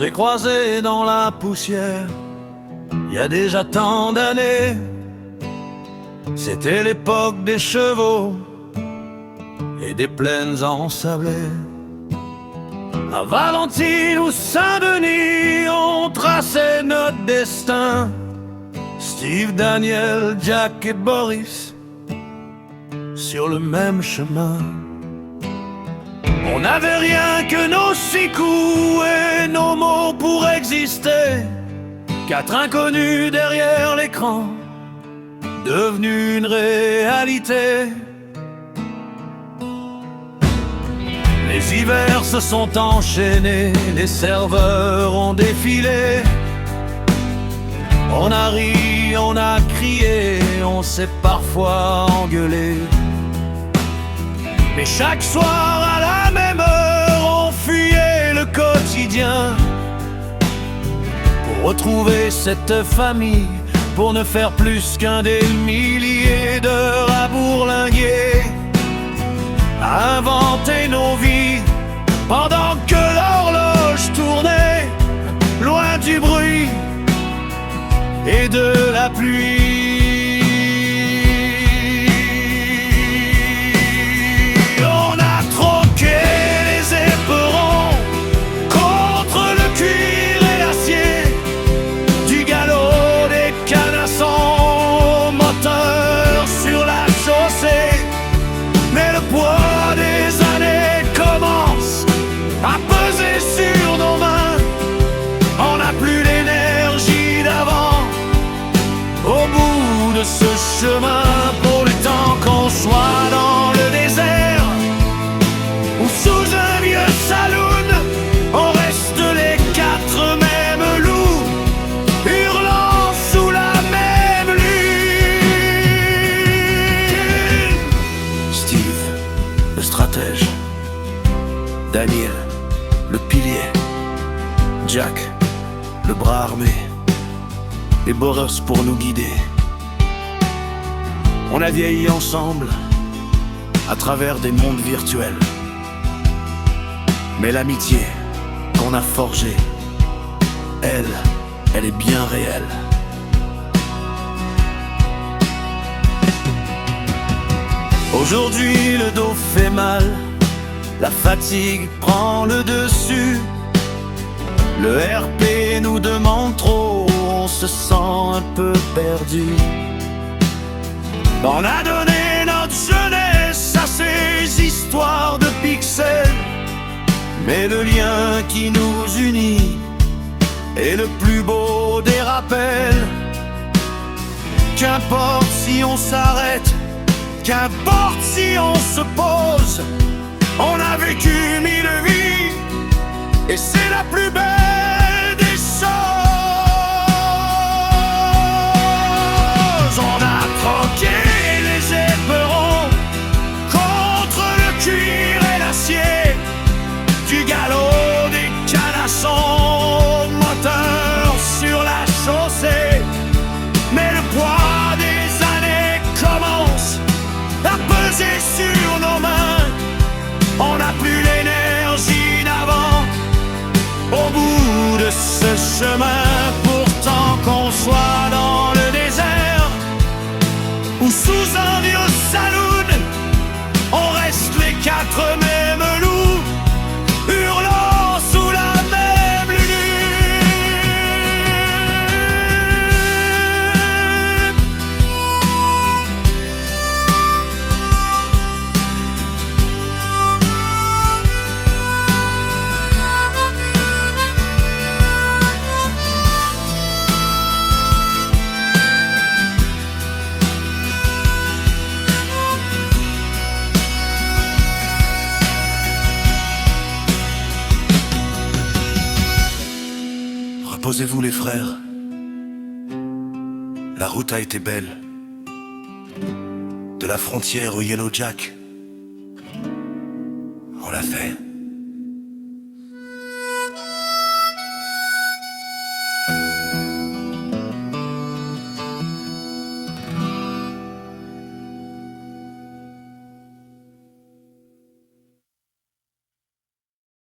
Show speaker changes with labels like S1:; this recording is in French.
S1: s'est croisés dans la poussière, il y a déjà tant d'années. C'était l'époque des chevaux et des plaines ensablées. À Valentine ou Saint-Denis, on traçait notre destin. Steve, Daniel, Jack et Boris, sur le même chemin. On n'avait rien que nos 6 coups et nos mots pour exister. 4 inconnus derrière l'écran, devenus une réalité. Les hivers se sont enchaînés, les serveurs ont défilé. On a ri, on a crié, on s'est parfois engueulé. Mais chaque soir à la même heure, on fuyait le quotidien pour retrouver cette famille, pour ne faire plus qu'un des milliers d'heures à bourlinguer, à inventer nos vies pendant que l'horloge tournait, loin du bruit et de la pluie. On a troqué les éperons contre le cuir et l'acier, du galop des canassons au moteur sur la chaussée. Mais le poids des années commence à peser sur nos mains. On n'a plus l'énergie d'avant au bout de ce chemin. Pour le temps qu'on soit dans le désert ou sous un vieux saloon, on reste les 4 mêmes loups, hurlant sous la même lune. Steve, le stratège. Daniel, le pilier. Jack, le bras armé. Et Boris pour nous guider. On a vieilli ensemble à travers des mondes virtuels. Mais l'amitié qu'on a forgée, elle est bien réelle. Aujourd'hui le dos fait mal, la fatigue prend le dessus. Le RP nous demande trop, on se sent un peu perdu. On a donné notre jeunesse à ces histoires de pixels, mais le lien qui nous unit est le plus beau des rappels. Qu'importe si on s'arrête, qu'importe si on se pose, on a vécu 1000 vies et c'est la plus belle des choses. On a troqué les éperons contre le cuir et l'acier, du galop des canassons, moteur sur la chaussée. Mais le poids des années commence à peser sur nos mains. On n'a plus l'énergie d'avant au bout de ce chemin. Pourtant qu'on soit dans le désert ou sous un vieux saloon, on reste les 4 mêmes loups, hurlant sous la même lune. Reposez-vous les frères, la route a été belle. De la frontière au Yellow Jack, on l'a fait.